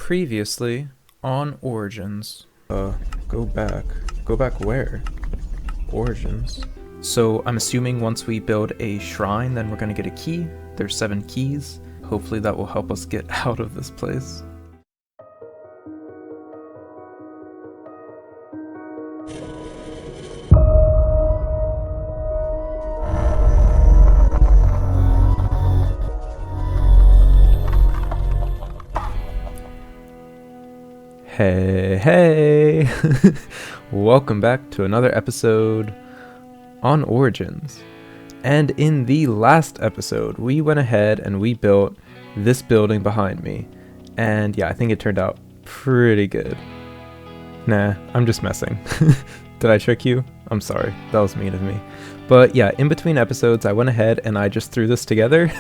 Previously on Origins. Go back. Go back where? Origins. So I'm assuming once we build a shrine, then we're gonna get a key. There's 7 keys. Hopefully that will help us get out of this place. Hey, welcome back to another episode on Origins. And in the last episode, we went ahead and we built this building behind me. And yeah, I think it turned out pretty good. Nah, I'm just messing. Did I trick you? I'm sorry, that was mean of me. But yeah, in between episodes, I went ahead and I just threw this together.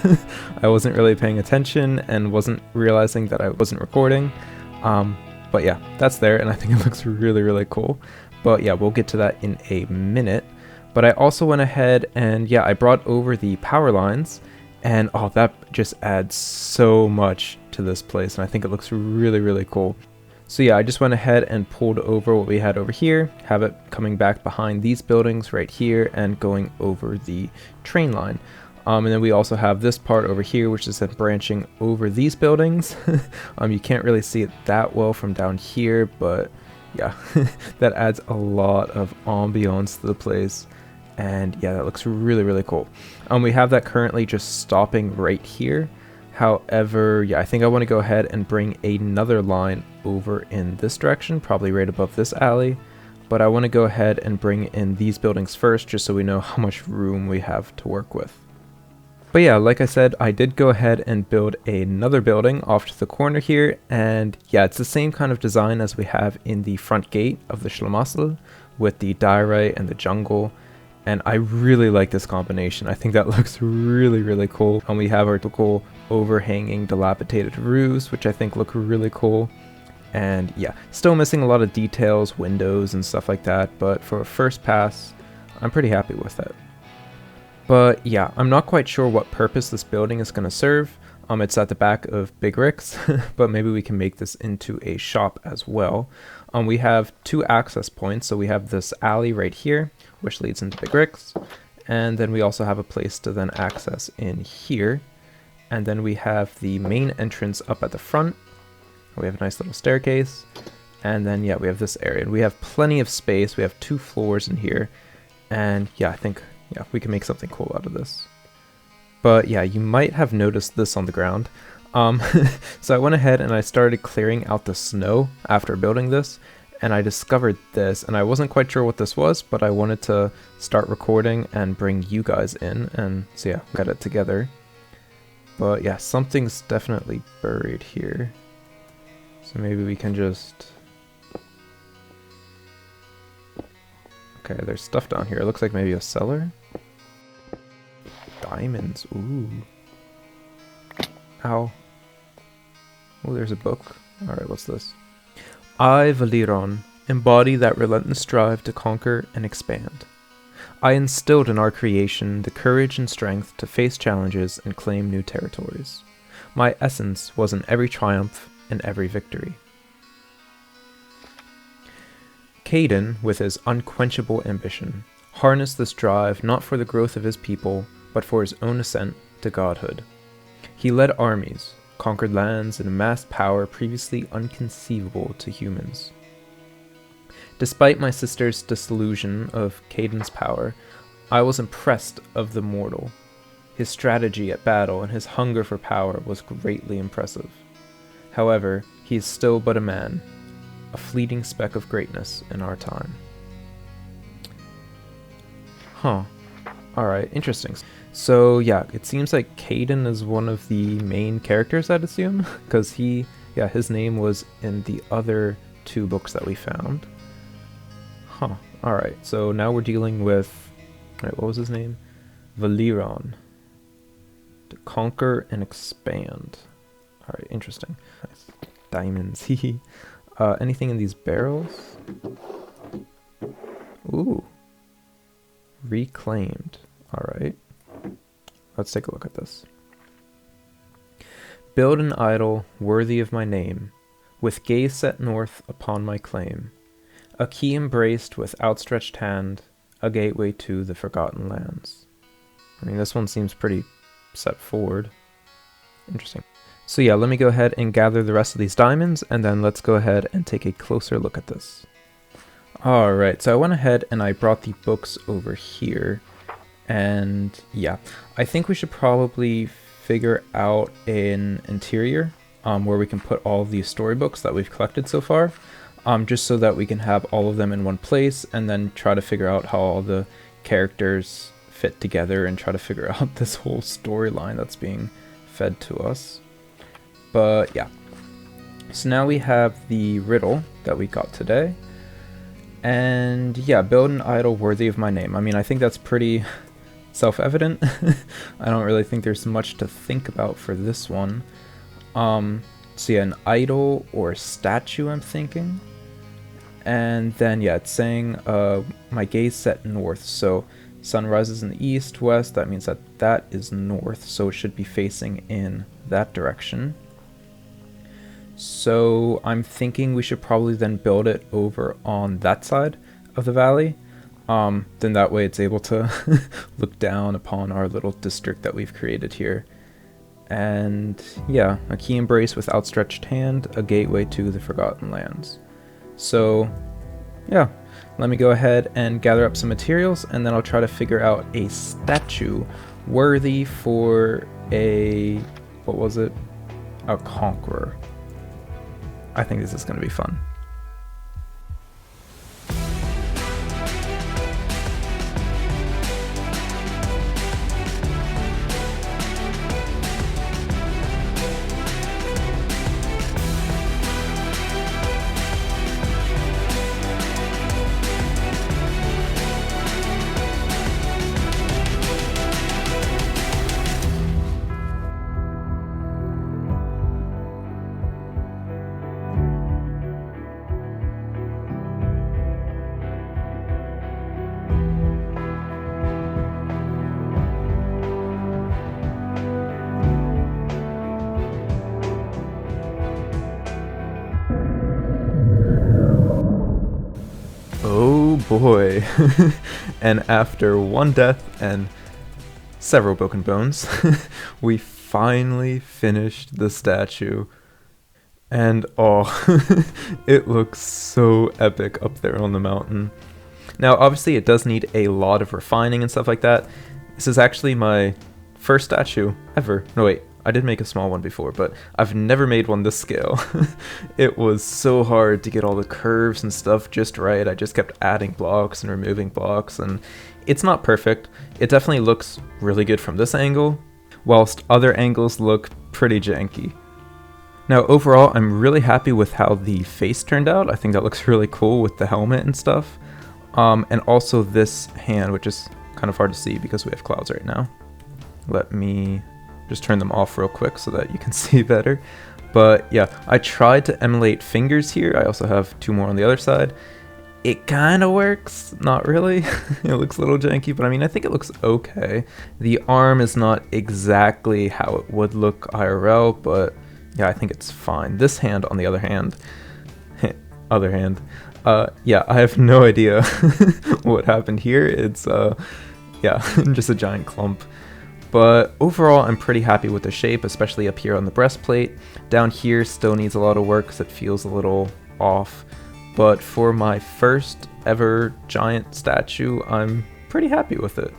I wasn't really paying attention and wasn't realizing that I wasn't recording. But yeah, that's there, and I think it looks really, really cool. But yeah, we'll get to that in a minute. But I also went ahead and yeah, I brought over the power lines, and oh, that just adds so much to this place, and I think it looks really, really cool. So yeah, I just went ahead and pulled over what we had over here, have it coming back behind these buildings right here, and going over the train line. And then we also have this part over here, which is then branching over these buildings. You can't really see it that well from down here, but yeah, that adds a lot of ambiance to the place. And yeah, that looks really, really cool. We have that currently just stopping right here. However, yeah, I think I want to go ahead and bring another line over in this direction, probably right above this alley. But I want to go ahead and bring in these buildings first, just so we know how much room we have to work with. But yeah, like I said, I did go ahead and build another building off to the corner here, and yeah, it's the same kind of design as we have in the front gate of the Schlamassel with the diorite and the jungle, and I really like this combination. I think that looks really, really cool. And we have our typical overhanging dilapidated roofs, which I think look really cool. And yeah, still missing a lot of details, windows and stuff like that, but for a first pass, I'm pretty happy with it. But yeah, I'm not quite sure what purpose this building is going to serve. It's at the back of Big Rick's, but maybe we can make this into a shop as well. We have 2 access points, so we have this alley right here, which leads into Big Rick's, and then we also have a place to then access in here. And then we have the main entrance up at the front. We have a nice little staircase, and then yeah, we have this area, and we have plenty of space. We have 2 floors in here, and yeah, I think yeah, we can make something cool out of this. But yeah, you might have noticed this on the ground. So I went ahead and I started clearing out the snow after building this, and I discovered this, and I wasn't quite sure what this was, but I wanted to start recording and bring you guys in, and so yeah, got it together. But yeah, something's definitely buried here. So maybe we can just... Okay, there's stuff down here. It looks like maybe a cellar. Diamonds, ooh. Ow. Oh, there's a book. Alright, what's this? I, Valeron, embody that relentless drive to conquer and expand. I instilled in our creation the courage and strength to face challenges and claim new territories. My essence was in every triumph and every victory. Caden, with his unquenchable ambition, harnessed this drive not for the growth of his people, but for his own ascent to godhood. He led armies, conquered lands, and amassed power previously unconceivable to humans. Despite my sister's disillusion of Caden's power, I was impressed of the mortal. His strategy at battle and his hunger for power was greatly impressive. However, he is still but a man, a fleeting speck of greatness in our time. Huh. Alright, interesting. So yeah, it seems like Caden is one of the main characters, I'd assume, because his name was in the other 2 books that we found. Huh. Alright, so now we're dealing with... Alright, what was his name? Valeron. To conquer and expand. Alright, interesting. Nice. Diamonds, hehe. Anything in these barrels? Ooh. Reclaimed. Alright. Let's take a look at this. Build an idol worthy of my name, with gaze set north upon my claim, a key embraced with outstretched hand, a gateway to the forgotten lands. I mean, this one seems pretty set forward. Interesting. So yeah, let me go ahead and gather the rest of these diamonds, and then let's go ahead and take a closer look at this. Alright, so I went ahead and I brought the books over here, and yeah, I think we should probably figure out an interior where we can put all of these storybooks that we've collected so far, just so that we can have all of them in one place, and then try to figure out how all the characters fit together and try to figure out this whole storyline that's being fed to us. But yeah, so now we have the riddle that we got today, and yeah, build an idol worthy of my name. I mean, I think that's pretty self-evident. I don't really think there's much to think about for this one. So yeah, an idol or a statue, I'm thinking. And then yeah, it's saying my gaze set north, so sun rises in the east, west, that means that that is north, so it should be facing in that direction. So I'm thinking we should probably then build it over on that side of the valley. Then that way it's able to look down upon our little district that we've created here. And yeah, a key embrace with outstretched hand, a gateway to the forgotten lands. So yeah, let me go ahead and gather up some materials, and then I'll try to figure out a statue worthy for a, what was it? A conqueror. I think this is going to be fun. Oh boy. And after one death and several broken bones, we finally finished the statue. And oh, it looks so epic up there on the mountain. Now obviously it does need a lot of refining and stuff like that. This is actually my first statue ever. No wait, I did make a small one before, but I've never made one this scale. It was so hard to get all the curves and stuff just right. I just kept adding blocks and removing blocks, and it's not perfect. It definitely looks really good from this angle, whilst other angles look pretty janky. Now overall, I'm really happy with how the face turned out. I think that looks really cool with the helmet and stuff. And also this hand, which is kind of hard to see because we have clouds right now. Let me just turn them off real quick so that you can see better. But yeah, I tried to emulate fingers here. I also have two more on the other side. It kind of works, not really. It looks a little janky, but I mean, I think it looks okay. The arm is not exactly how it would look IRL, but yeah, I think it's fine. This hand, on the other hand, yeah, I have no idea what happened here. It's, yeah, just a giant clump. But overall, I'm pretty happy with the shape, especially up here on the breastplate. Down here still needs a lot of work because it feels a little off. But for my first ever giant statue, I'm pretty happy with it.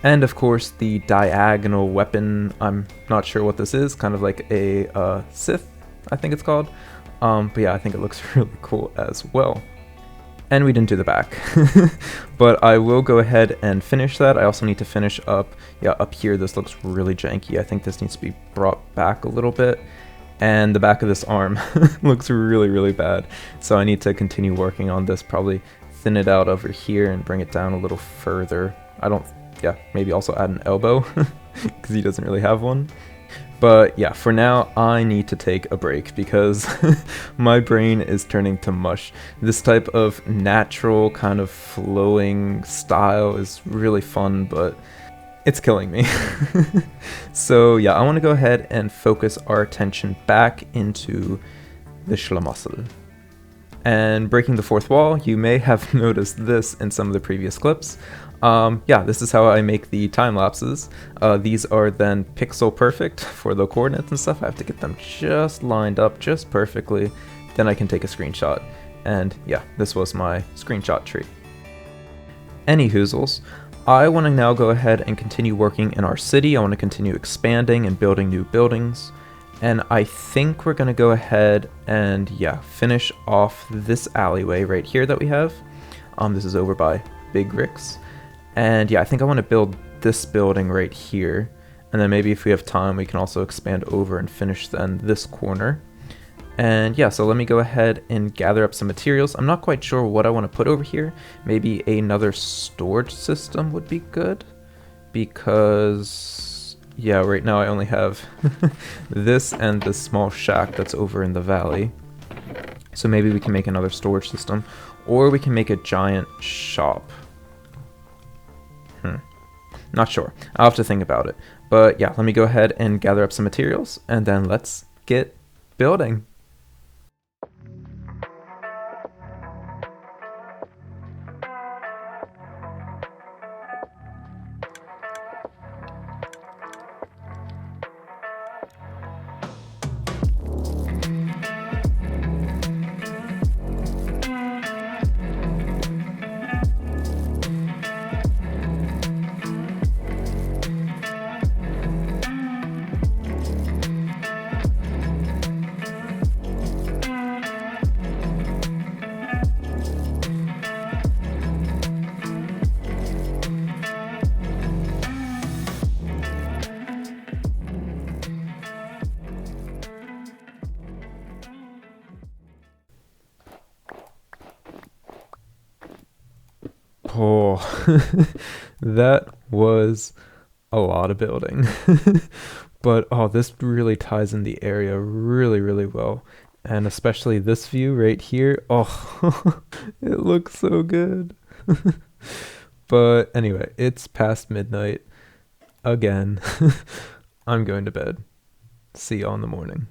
And of course, the diagonal weapon, I'm not sure what this is, kind of like a Sith, I think it's called. But yeah, I think it looks really cool as well. And we didn't do the back. But I will go ahead and finish that. I also need to finish up, yeah, up here. This looks really janky. I think this needs to be brought back a little bit. And the back of this arm looks really, really bad. So I need to continue working on this, probably thin it out over here and bring it down a little further. Yeah, maybe also add an elbow because he doesn't really have one. But yeah, for now, I need to take a break because my brain is turning to mush. This type of natural kind of flowing style is really fun, but it's killing me. So yeah, I want to go ahead and focus our attention back into the Schlamassel. And breaking the fourth wall, you may have noticed this in some of the previous clips. Yeah, this is how I make the time lapses. These are then pixel perfect for the coordinates and stuff. I have to get them just lined up just perfectly. Then I can take a screenshot. And yeah, this was my screenshot tree. Any hoozles, I want to now go ahead and continue working in our city. I want to continue expanding and building new buildings. And I think we're going to go ahead and, yeah, finish off this alleyway right here that we have. This is over by Big Rick's. And yeah, I think I want to build this building right here. And then maybe if we have time, we can also expand over and finish then this corner. And yeah, so let me go ahead and gather up some materials. I'm not quite sure what I want to put over here. Maybe another storage system would be good. Because... yeah, right now I only have this and this small shack that's over in the valley. So maybe we can make another storage system. Or we can make a giant shop. Not sure. I'll have to think about it. But yeah, let me go ahead and gather up some materials. And then let's get building. Oh, that was a lot of building. But oh, this really ties in the area really, really well. And especially this view right here. Oh, it looks so good. But anyway, it's past midnight again. I'm going to bed. See y'all in the morning.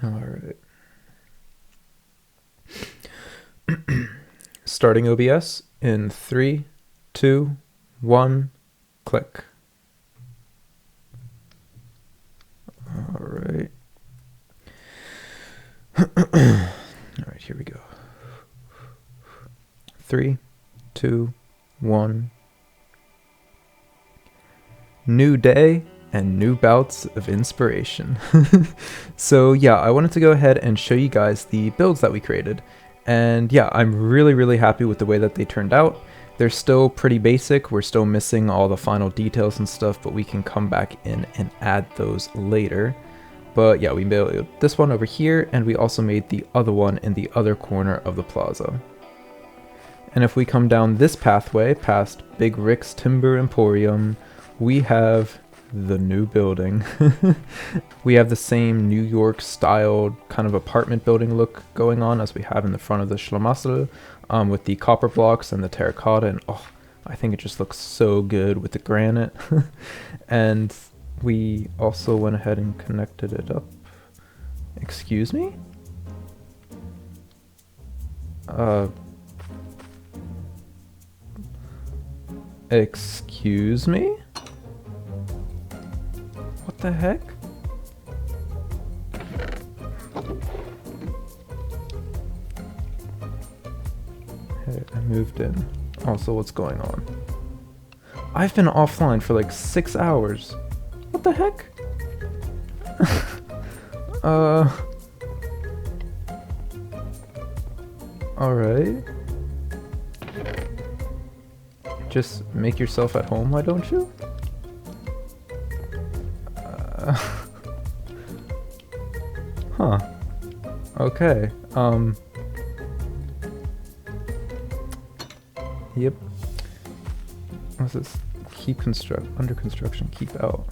All right. Starting OBS in 3, 2, 1, click. All right. All right, here we go. 3, 2, 1. New day and new bouts of inspiration. So yeah, I wanted to go ahead and show you guys the builds that we created. And yeah, I'm really, really happy with the way that they turned out. They're still pretty basic. We're still missing all the final details and stuff, but we can come back in and add those later. But yeah, we built this one over here, and we also made the other one in the other corner of the plaza. And if we come down this pathway past Big Rick's Timber Emporium, we have the new building. We have the same New York styled kind of apartment building look going on as we have in the front of the Schlamassel, with the copper blocks and the terracotta, and oh, I think it just looks so good with the granite. And we also went ahead and connected it up. Excuse me? Excuse me? What the heck? Hey, I moved in. Also, what's going on? I've been offline for like 6 hours. What the heck? Alright. Just make yourself at home, why don't you? Huh. Okay. Yep. What's this? Keep under construction, keep out.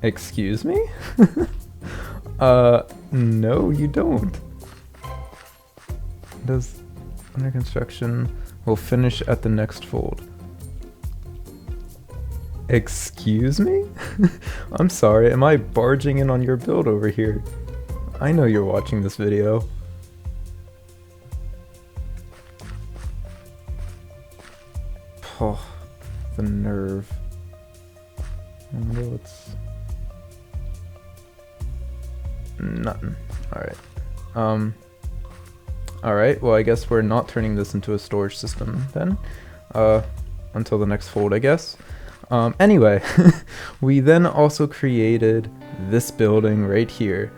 Excuse me? No, you don't. Does under construction will finish at the next fold. Excuse me? I'm sorry, am I barging in on your build over here? I know you're watching this video. Oh, the nerve. What's... Nothing. Alright, well I guess we're not turning this into a storage system then. Until the next fold, I guess. Anyway, we then also created this building right here.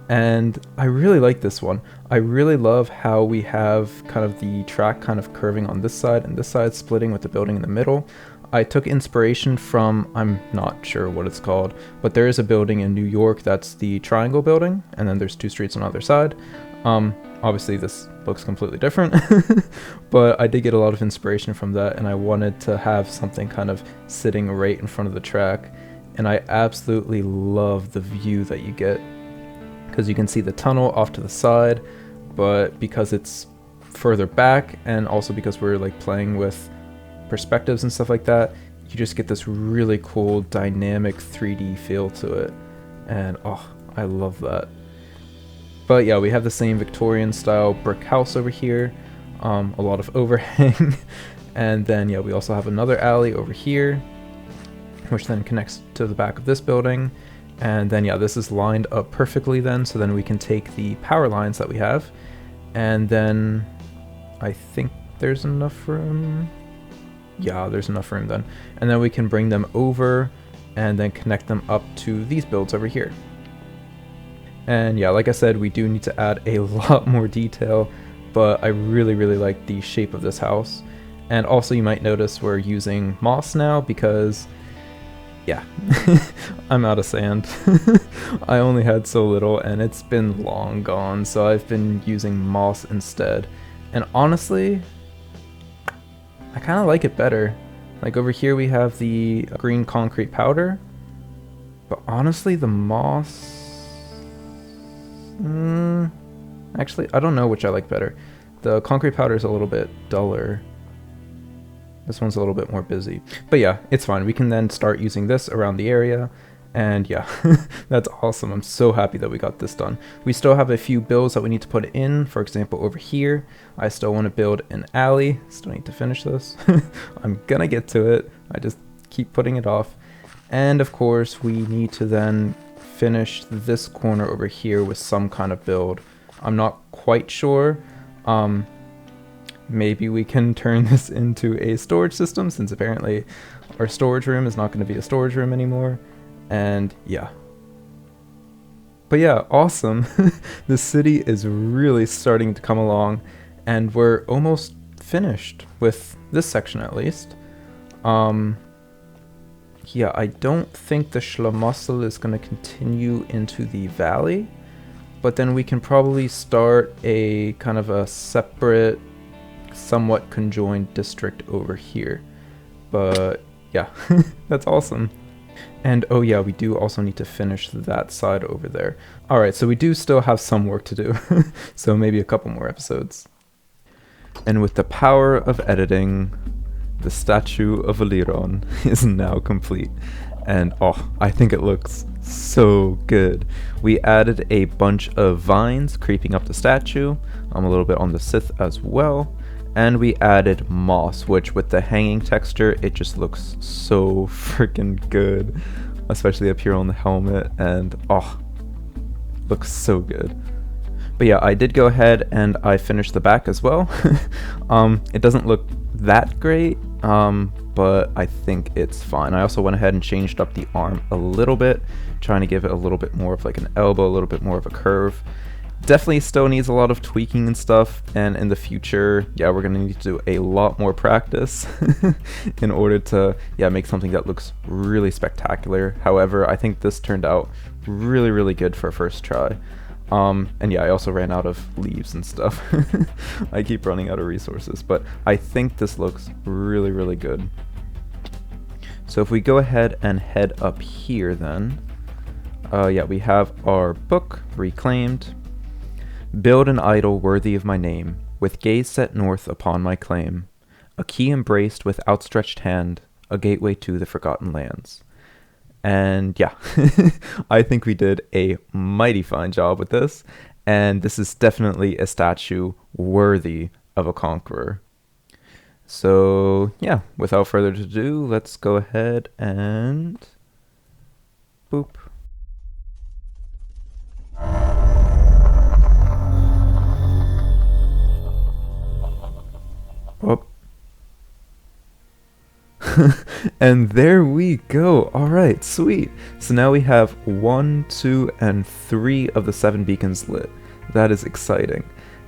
And I really like this one. I really love how we have kind of the track kind of curving on this side and this side splitting with the building in the middle. I took inspiration from, I'm not sure what it's called, but there is a building in New York that's the Triangle Building, and then there's two streets on either side. Obviously this looks completely different, but I did get a lot of inspiration from that, and I wanted to have something kind of sitting right in front of the track. And I absolutely love the view that you get, because you can see the tunnel off to the side, but because it's further back, and also because we're like playing with perspectives and stuff like that, you just get this really cool dynamic 3D feel to it. And oh, I love that. But yeah, we have the same Victorian style brick house over here, a lot of overhang. And then yeah, we also have another alley over here, which then connects to the back of this building. And then yeah, this is lined up perfectly then, so then we can take the power lines that we have, and then I think there's enough room. Yeah, there's enough room then. And then we can bring them over and then connect them up to these builds over here. And yeah, like I said, we do need to add a lot more detail, but I really like the shape of this house. And also you might notice we're using moss now because yeah, I'm out of sand. I only had so little and it's been long gone, so I've been using moss instead. And honestly, I kind of like it better. Like over here we have the green concrete powder, but honestly the moss... actually, I don't know which I like better. The concrete powder is a little bit duller. This one's a little bit more busy. But yeah, it's fine. We can then start using this around the area. And yeah, that's awesome. I'm so happy that we got this done. We still have a few builds that we need to put in. For example, over here, I still want to build an alley. Still need to finish this. I'm gonna get to it. I just keep putting it off. And of course, we need to then finish this corner over here with some kind of build. I'm not quite sure. Maybe we can turn this into a storage system, since apparently our storage room is not going to be a storage room anymore. And yeah. But yeah, awesome. The city is really starting to come along, and we're almost finished with this section at least. Yeah, I don't think the Schlamassel is going to continue into the valley, but then we can probably start a kind of a separate, somewhat conjoined district over here. But yeah, that's awesome. And oh yeah, we do also need to finish that side over there. Alright, so we do still have some work to do, so maybe a couple more episodes. And with the power of editing, the Statue of Valeron is now complete. And oh, I think it looks so good. We added a bunch of vines creeping up the statue, a little bit on the Sith as well. And we added moss, which with the hanging texture, it just looks so freaking good. Especially up here on the helmet, and oh, looks so good. But yeah, I did go ahead and I finished the back as well. It doesn't look that great, but I think it's fine. I also went ahead and changed up the arm a little bit, trying to give it a little bit more of like an elbow, a little bit more of a curve. Definitely still needs a lot of tweaking and stuff, and in the future, yeah, we're gonna need to do a lot more practice in order to, yeah, make something that looks really spectacular. However, I think this turned out really good for a first try. And yeah, I also ran out of leaves and stuff. I keep running out of resources, but I think this looks really good. So if we go ahead and head up here then, yeah, we have our book reclaimed. Build an idol worthy of my name, with gaze set north upon my claim. A key embraced with outstretched hand, a gateway to the Forgotten Lands. And yeah, I think we did a mighty fine job with this, and this is definitely a statue worthy of a conqueror. So yeah, without further ado, let's go ahead and boop. Oh. And there we go. All right, sweet. So now we have 1, 2, and 3 of the 7 beacons lit. That is exciting.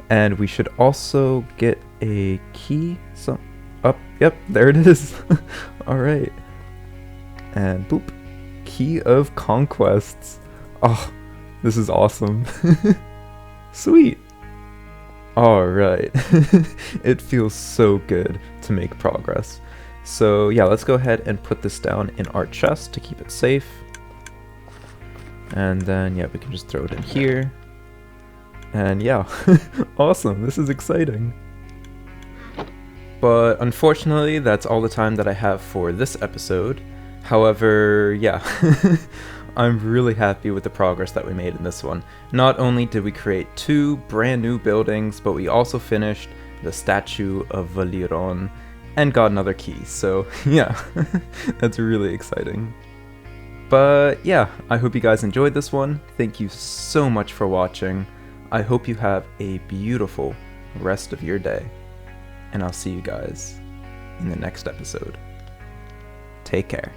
And we should also get a key. So, up, yep, there it is. All right. And boop. Key of Conquests. Oh, this is awesome. Sweet. All right. It feels so good to make progress. So yeah, let's go ahead and put this down in our chest to keep it safe. And then yeah, we can just throw it in here. And yeah, awesome, this is exciting. But unfortunately, that's all the time that I have for this episode. However, yeah, I'm really happy with the progress that we made in this one. Not only did we create 2 brand new buildings, but we also finished the Statue of Valeron and got another key, so yeah, that's really exciting. But yeah, I hope you guys enjoyed this one. Thank you so much for watching. I hope you have a beautiful rest of your day, and I'll see you guys in the next episode. Take care.